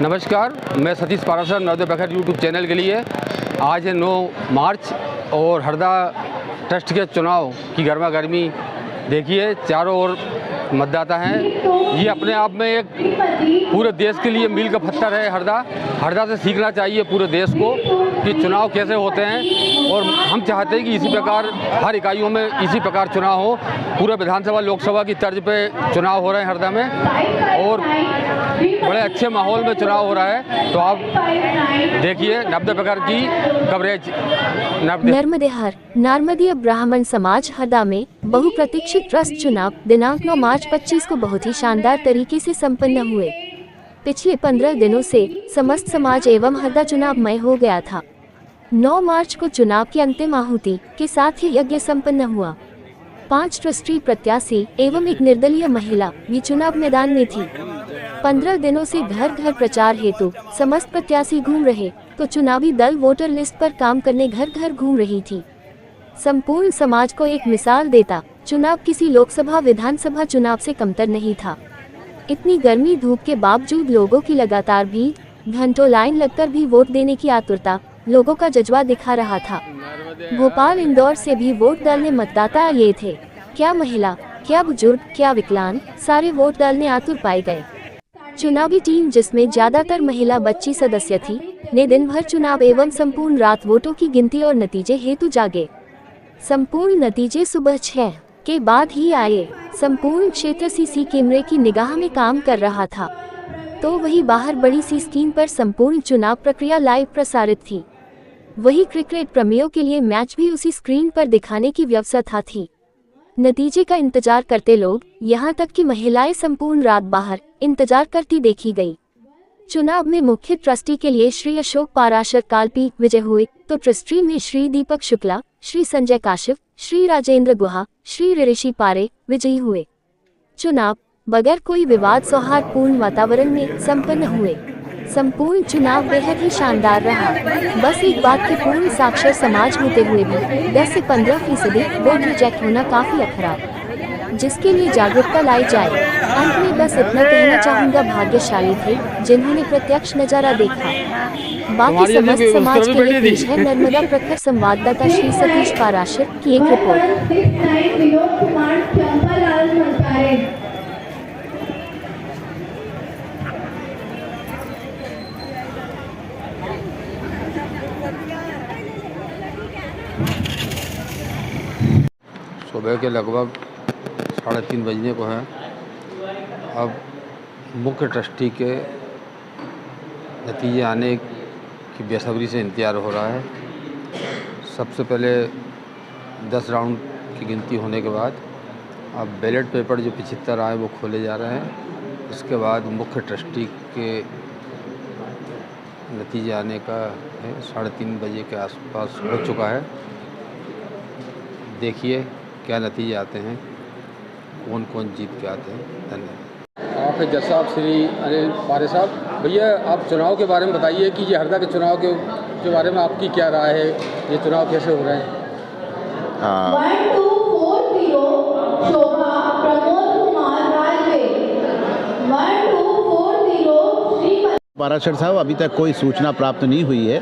नमस्कार, मैं सतीश पाराशर नवोदय प्रखर यूट्यूब चैनल के लिए आज है 9 मार्च और हरदा ट्रस्ट के चुनाव की गर्मा गर्मी देखिए। चारों ओर मतदाता हैं। ये अपने आप में एक पूरे देश के लिए मील का पत्थर है। हरदा से सीखना चाहिए पूरे देश को कि चुनाव कैसे होते हैं, और हम चाहते हैं कि इसी प्रकार हर इकाइयों में इसी प्रकार चुनाव हो। पूरे विधानसभा लोकसभा की तर्ज पे चुनाव हो रहे हैं हरदा में, और बड़े अच्छे माहौल में चुनाव हो रहा है। तो आप देखिए नवोदय प्रखर की कवरेज। नर्मदेहर नार्मदीय ब्राह्मण समाज हरदा में बहुप्रतीक्षित ट्रस्ट चुनाव दिनांक 9 मार्च 25 को बहुत ही शानदार तरीके से संपन्न हुए। पिछले 15 दिनों से समस्त समाज एवं हरदा चुनावमय हो गया था। 9 मार्च को चुनाव की अंतिम आहुति के साथ ही यज्ञ संपन्न हुआ। 5 ट्रस्टी प्रत्याशी एवं एक निर्दलीय महिला भी चुनाव मैदान में थी। 15 दिनों से घर घर प्रचार हेतु समस्त प्रत्याशी घूम रहे, तो चुनावी दल वोटर लिस्ट पर काम करने घर घर घूम रही थी। संपूर्ण समाज को एक मिसाल देता चुनाव किसी लोकसभा विधानसभा चुनाव से कमतर नहीं था। इतनी गर्मी धूप के बावजूद लोगों की लगातार भीड़, घंटों लाइन लगकर भी वोट देने की आतुरता लोगों का जज्बा दिखा रहा था। भोपाल, इंदौर से भी वोट डालने मतदाता आए थे। क्या महिला, क्या बुजुर्ग, क्या विकलांग, सारे वोट डालने आतुर पाए गए। चुनावी टीम, जिसमें ज्यादातर महिला बच्ची सदस्य थी, ने दिन भर चुनाव एवं संपूर्ण रात वोटों की गिनती और नतीजे हेतु जागे। संपूर्ण नतीजे सुबह 6 के बाद ही आए। संपूर्ण क्षेत्र सीसी कैमरे की निगाह में काम कर रहा था, तो वही बाहर बड़ी सी स्क्रीन पर संपूर्ण चुनाव प्रक्रिया लाइव प्रसारित थी। वही क्रिकेट प्रेमियों के लिए मैच भी उसी स्क्रीन पर दिखाने की व्यवस्था थी। नतीजे का इंतजार करते लोग, यहाँ तक कि महिलाएं संपूर्ण रात बाहर इंतजार करती देखी गई। चुनाव में मुख्य ट्रस्टी के लिए श्री अशोक पाराशर कालपी विजय हुए, तो ट्रस्टी में श्री दीपक शुक्ला, श्री संजय काश्यप, श्री राजेंद्र गुहा, श्री ऋषि पारे विजयी हुए। चुनाव बगैर कोई विवाद सौहार्दपूर्ण वातावरण में संपन्न हुए। संपूर्ण चुनाव बेहद ही शानदार रहा। बस एक बात के पूर्ण साक्षर समाज होते हुए भी 10 से 15% वोट रिजेक्ट होना काफी अखरा, जिसके लिए जागरूकता लाई जाए। अंत में बस इतना कहना चाहूँगा, भाग्यशाली थे जिन्होंने प्रत्यक्ष नजारा देखा। बाकी समस्त समाज के लिए पेश है नर्मदा प्रखर संवाददाता श्री सतीश पाराशर की एक रिपोर्ट। सुबह के लगभग 3:30 बजने को है। अब मुख्य ट्रस्टी के नतीजे आने की बेसब्री से इंतजार हो रहा है। सबसे पहले 10 राउंड की गिनती होने के बाद अब बैलेट पेपर जो 75 आए वो खोले जा रहे हैं। इसके बाद मुख्य ट्रस्टी के नतीजे आने का है। 3:30 बजे के आसपास हो चुका है। देखिए क्या नतीजे आते हैं, कौन कौन जीत के आते हैं। धन्यवाद। आप जज साहब श्री अनिल पारे साहब, भैया आप चुनाव के बारे में बताइए कि ये हरदा के चुनाव के बारे में आपकी क्या राय है, ये चुनाव कैसे हो रहे हैं। पाराशर साहब, अभी तक कोई सूचना प्राप्त नहीं हुई है।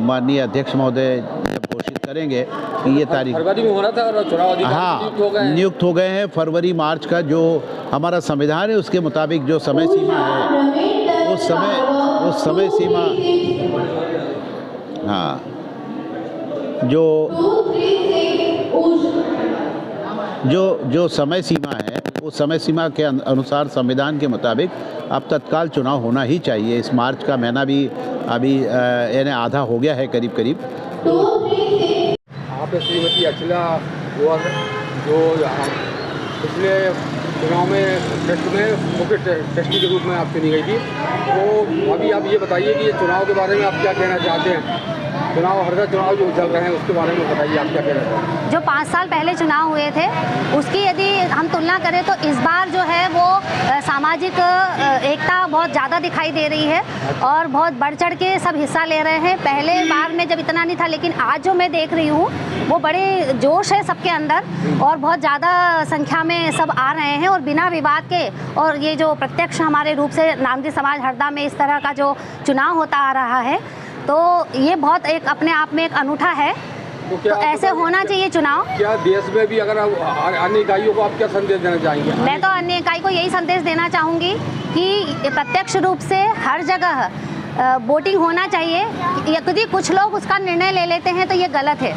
माननीय अध्यक्ष महोदय घोषित करेंगे कि ये तारीख फरवरी में होना था और चुनाव अधिकारी नियुक्त हो गए हैं। फरवरी मार्च का जो हमारा संविधान है उसके मुताबिक जो समय सीमा है, उस समय सीमा जो समय सीमा है, उस समय सीमा के अनुसार संविधान के मुताबिक अब तत्काल चुनाव होना ही चाहिए। इस मार्च का महीना भी अभी यानी आधा हो गया है करीब करीब। आप श्रीमती अखिला जो पिछले चुनाव में ट्रस्ट में मुख्य ट्रस्टी के रूप में आप चुनी गई थी, तो अभी आप ये बताइए कि ये चुनाव के बारे में आप क्या कहना चाहते हैं। चुनाव हरदा चुनाव जो चल रहे हैं उसके बारे में बताइए, आप क्या कहना चाहते हैं। जो 5 साल पहले चुनाव हुए थे उसकी यदि हम तुलना करें तो इस बार जो है वो सामाजिक एकता बहुत ज़्यादा दिखाई दे रही है और बहुत बढ़ चढ़ के सब हिस्सा ले रहे हैं। पहले बार में जब इतना नहीं था, लेकिन आज जो मैं देख रही हूँ वो बड़े जोश है सबके अंदर और बहुत ज़्यादा संख्या में सब आ रहे हैं और बिना विवाद के। और ये जो प्रत्यक्ष हमारे रूप से नारमदी समाज हरदा में इस तरह का जो चुनाव होता आ रहा है, तो ये बहुत एक अपने आप में एक अनूठा है। तो ऐसे होना चाहिए चुनाव। क्या देश में भी अगर अन्य इकाइयों को आप क्या संदेश देना चाहेंगे? मैं तो अन्य इकाई को यही संदेश देना चाहूँगी कि प्रत्यक्ष रूप से हर जगह वोटिंग होना चाहिए। यदि कुछ लोग उसका निर्णय ले लेते हैं तो ये गलत है।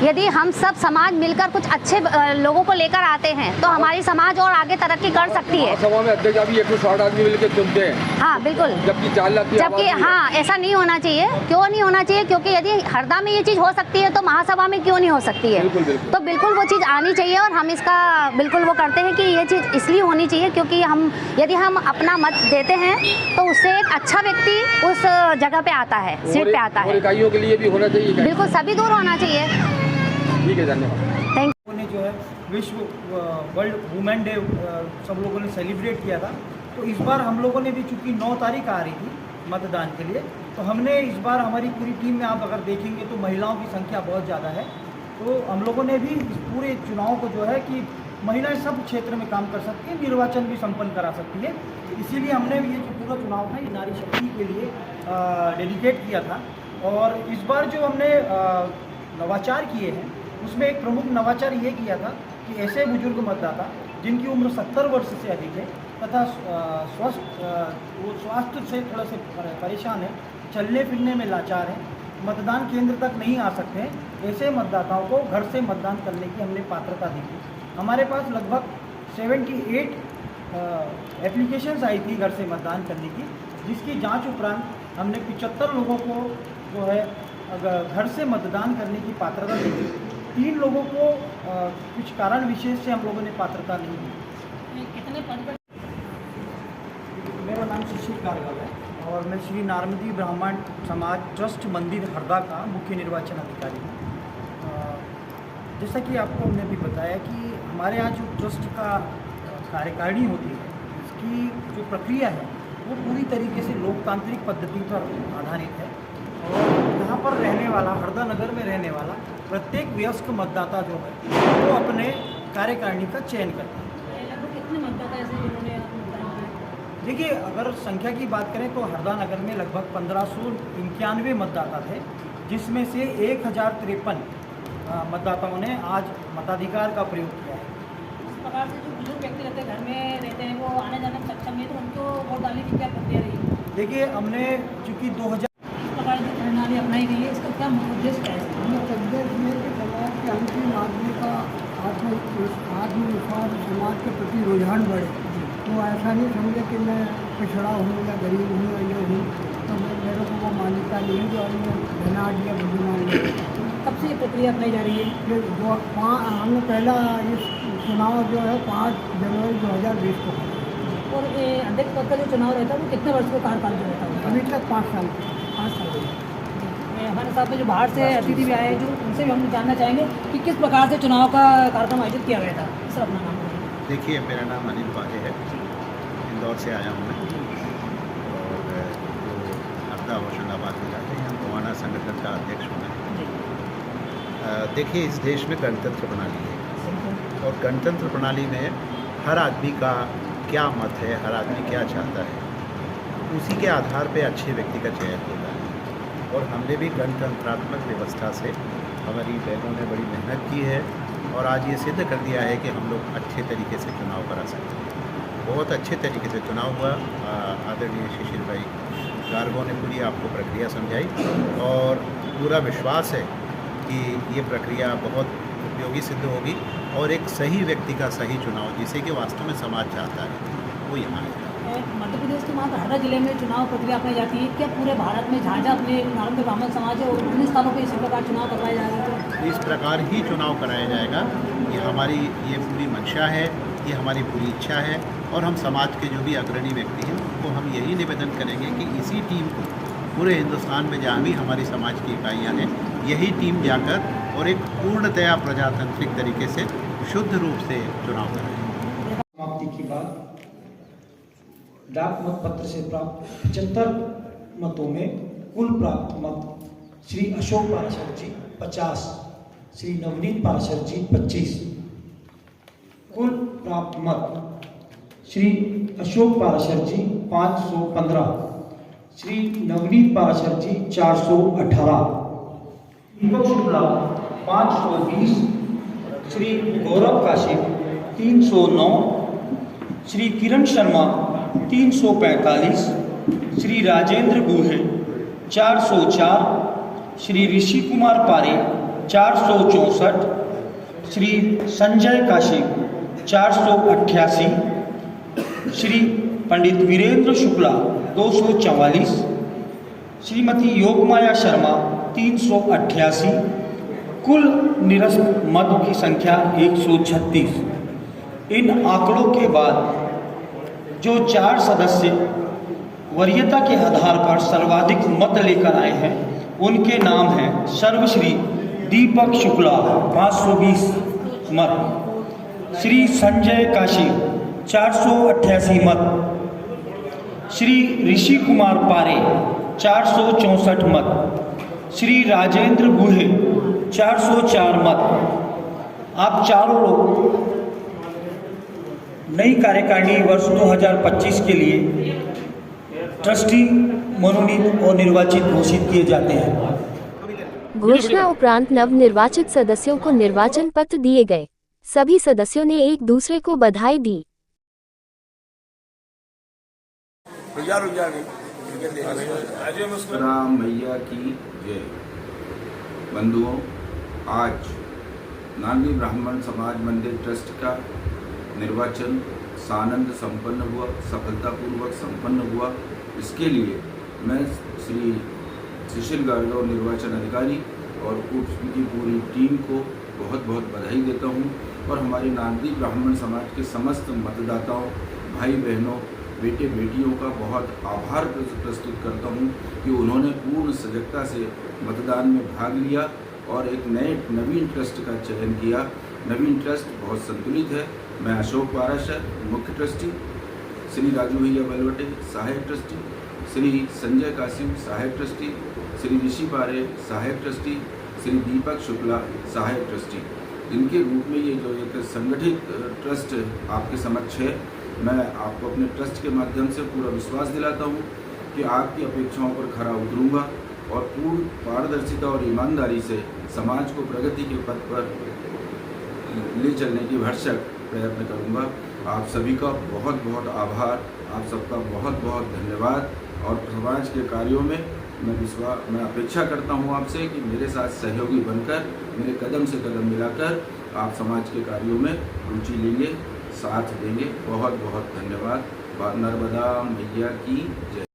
यदि हम सब समाज मिलकर कुछ अच्छे लोगों को लेकर आते हैं तो हमारी समाज और आगे तरक्की कर सकती है। सभा में अध्यक्ष अभी 160 आदमी मिलकर चुनते हैं। हाँ बिल्कुल, जबकि 4 लाख की जबकि हाँ ऐसा नहीं होना चाहिए। क्यों नहीं होना चाहिए? क्योंकि यदि हरदा में ये चीज़ हो सकती है तो महासभा में क्यों नहीं हो सकती है? तो बिल्कुल वो चीज़ आनी चाहिए और हम इसका बिल्कुल वो करते हैं कि ये चीज़ इसलिए होनी चाहिए क्योंकि यदि हम अपना मत देते हैं तो उससे एक अच्छा व्यक्ति उस जगह पे आता है, सीट पे आता है। इकाइयों के लिए भी होना चाहिए, बिल्कुल सभी दूर होना चाहिए। ठीक है, धन्यवाद। थैंक ने जो है विश्व वर्ल्ड वुमेन डे सब लोगों ने सेलिब्रेट किया था, तो इस बार हम लोगों ने भी चूँकि 9 तारीख आ रही थी मतदान के लिए, तो हमने इस बार हमारी पूरी टीम में आप अगर देखेंगे तो महिलाओं की संख्या बहुत ज़्यादा है। तो हम लोगों ने भी इस पूरे चुनाव को जो है कि महिलाएं सब क्षेत्र में काम कर सकती हैं, निर्वाचन भी संपन्न करा सकती है। इसीलिए हमने ये जो पूरा चुनाव था ये नारी शक्ति के लिए डेडिकेट किया था। और इस बार जो हमने नवाचार किए हैं उसमें एक प्रमुख नवाचार ये किया था कि ऐसे बुजुर्ग मतदाता जिनकी उम्र 70 वर्ष से अधिक है तथा वो स्वास्थ्य से थोड़ा से परेशान है, चलने फिरने में लाचार है, मतदान केंद्र तक नहीं आ सकते हैं, ऐसे मतदाताओं को घर से मतदान करने की हमने पात्रता दी थी। हमारे पास लगभग 78 एप्लीकेशंस आई थी घर से मतदान करने की, जिसकी जांच उपरांत हमने 75 लोगों को जो है घर से मतदान करने की पात्रता दी थी। 3 लोगों को कुछ कारण विशेष से हम लोगों ने पात्रता नहीं दी। कितने पद? मेरा नाम सुशील कारगल है और मैं श्री नारमदी ब्राह्मण समाज ट्रस्ट मंदिर हरदा का मुख्य निर्वाचन अधिकारी हूँ। जैसा कि आपको हमने भी बताया कि हमारे यहाँ जो ट्रस्ट का कार्यकारिणी होती है उसकी जो प्रक्रिया है वो पूरी तरीके से लोकतांत्रिक पद्धति पर आधारित है। और यहाँ पर रहने वाला, हरदा नगर में रहने वाला प्रत्येक वयस्क मतदाता जो है वो अपने कार्यकारिणी का चयन करता है। कितने मतदाता ऐसे जिन्होंने? देखिए, अगर संख्या की बात करें तो हरदा नगर में लगभग 1591 मतदाता थे, जिसमें से 1053 मतदाताओं ने आज मताधिकार का प्रयोग किया है। इस प्रकार से जो बुजुर्ग व्यक्ति रहते हैं, घर में रहते हैं, वो आने जाने में सक्षम नहीं, तो उनको वोट डालने की क्या प्रक्रिया रही? देखिए, हमने चूँकि 2000 इस प्रकार की प्रणाली अपनाई गई है, इसका क्या उद्देश्य है? उद्देश्य में समाज के अंतिम आदमी का आत्मविश्वास समाज के प्रति रुझान बढ़े। तो ऐसा नहीं समझे कि मैं पिछड़ा हूँ या गरीब हूँ या ये हूँ, तो मेरे को वो मान्यता नहीं है जो मैं धनाढ़ या बुद्धिमान। कब से ये प्रक्रिया अपनाई जा रही है? ये जो हमने पहला इस चुनाव जो है 5 जनवरी 2020 को। और अध्यक्ष पद का जो चुनाव रहता है वो कितने वर्ष का कार्यकाल जो रहता है? अभी तक 5 साल। 5 साल। हमारे साथ में जो बाहर से अतिथि भी आए हैं, जो उनसे भी हम जानना चाहेंगे कि किस प्रकार से चुनाव का कार्यक्रम आयोजित किया गया था। सर अपना नाम बताइए। देखिए, मेरा नाम अनिल पाजे है, इंदौर से आया हूँ मैं और जो हरदा होशंगाबाद में जाते हैं, गोवाना संगठन का अध्यक्ष हूँ मैं। देखिए, इस देश में गणतंत्र प्रणाली है और गणतंत्र प्रणाली में हर आदमी का क्या मत है, हर आदमी क्या चाहता है, उसी के आधार पे अच्छे व्यक्ति का चयन होता है। और हमने भी गणतंत्रात्मक व्यवस्था से हमारी बहनों ने बड़ी मेहनत की है और आज ये सिद्ध कर दिया है कि हम लोग अच्छे तरीके से चुनाव करा सकते हैं। बहुत अच्छे तरीके से चुनाव हुआ। आदरणीय शिशिर भाई गार्गो ने पूरी आपको प्रक्रिया समझाई और पूरा विश्वास है कि ये प्रक्रिया बहुत उपयोगी सिद्ध होगी और एक सही व्यक्ति का सही चुनाव, जिसे कि वास्तव में समाज चाहता है, वो यहाँ है। मध्य प्रदेश के मात्र हरदा जिले में चुनाव प्रक्रिया अपनाई जाती है, क्या पूरे भारत में जहाँ जहाँ अपने नारमदी ब्राह्मण समाज है उन स्थानों पर इसी प्रकार चुनाव करवाया जाएगा? इस प्रकार ही चुनाव कराया जाएगा। ये हमारी ये पूरी मंशा है, ये हमारी पूरी इच्छा है और हम समाज के जो भी अग्रणी व्यक्ति हैं उनको हम यही निवेदन करेंगे कि इसी टीम को पूरे हिंदुस्तान में जहाँ भी हमारी समाज की इकाइयाँ हैं, यही टीम जाकर और एक पूर्णतया प्रजातांत्रिक तरीके से शुद्ध रूप से चुनाव कराएं। समाप्ति के बाद डाक मत पत्र से प्राप्त 75 मतों में कुल प्राप्त मत श्री अशोक पाराशर जी 50, श्री नवनीत पाराशर जी 25। कुल प्राप्त मत श्री अशोक पाराशर जी 515, श्री नवनीत पाराशर जी 418, दीपक शुक्ला 520, श्री गौरव काशिप 309, श्री किरण शर्मा 345, श्री राजेंद्र गुहे 404, श्री ऋषि कुमार पारे 464, श्री संजय काशिप 488, श्री पंडित वीरेंद्र शुक्ला 244, श्रीमती योगमाया शर्मा 388। कुल निरस्त मत की संख्या 136। इन आंकड़ों के बाद जो 4 सदस्य वरीयता के आधार पर सर्वाधिक मत लेकर आए हैं उनके नाम हैं सर्वश्री दीपक शुक्ला 520 मत, श्री संजय काशी 488 मत, श्री ऋषि कुमार पारे 464 मत, श्री राजेंद्र गुहे 404 मत। आप चारों लोग नई कार्यकारिणी वर्ष 2025 के लिए ट्रस्टी मनोनीत और निर्वाचित घोषित किए जाते हैं। घोषणा उपरांत नव निर्वाचित सदस्यों को निर्वाचन पत्र दिए गए। सभी सदस्यों ने एक दूसरे को बधाई दी। राम मैया की जय। बंधुओं, आज नारदी ब्राह्मण समाज मंदिर ट्रस्ट का निर्वाचन सानंद संपन्न हुआ, सफलतापूर्वक संपन्न हुआ। इसके लिए मैं श्री सुशील गार्गव निर्वाचन अधिकारी और उनकी पूरी टीम को बहुत बहुत बधाई देता हूं और हमारे नारदी ब्राह्मण समाज के समस्त मतदाताओं, भाई बहनों, बेटे बेटियों का बहुत आभार प्रस्तुत करता हूं कि उन्होंने पूर्ण सजगता से मतदान में भाग लिया और एक नवीन ट्रस्ट का चयन किया। नवीन ट्रस्ट बहुत संतुलित है। मैं अशोक पाराशर मुख्य ट्रस्टी, श्री राजू भैया बलवटे सहायक ट्रस्टी, श्री संजय कासिम सहायक ट्रस्टी, श्री ऋषि पारे सहायक ट्रस्टी, श्री दीपक शुक्ला सहायक ट्रस्टी, इनके रूप में ये जो एक संगठित ट्रस्ट आपके समक्ष है, मैं आपको अपने ट्रस्ट के माध्यम से पूरा विश्वास दिलाता हूँ कि आपकी अपेक्षाओं पर खरा उतरूँगा और पूर्ण पारदर्शिता और ईमानदारी से समाज को प्रगति के पथ पर ले चलने की भरसक प्रयत्न करूँगा। आप सभी का बहुत बहुत आभार, आप सबका बहुत बहुत धन्यवाद और समाज के कार्यों में मैं अपेक्षा करता हूँ आपसे कि मेरे साथ सहयोगी बनकर, मेरे कदम से कदम मिलाकर आप समाज के कार्यों में रुचि लेंगे, साथ देंगे। बहुत बहुत धन्यवाद। नर्मदा मैया की जय।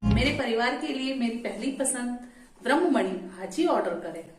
मेरे परिवार के लिए मेरी पहली पसंद ब्रह्ममणि आज ही ऑर्डर करें।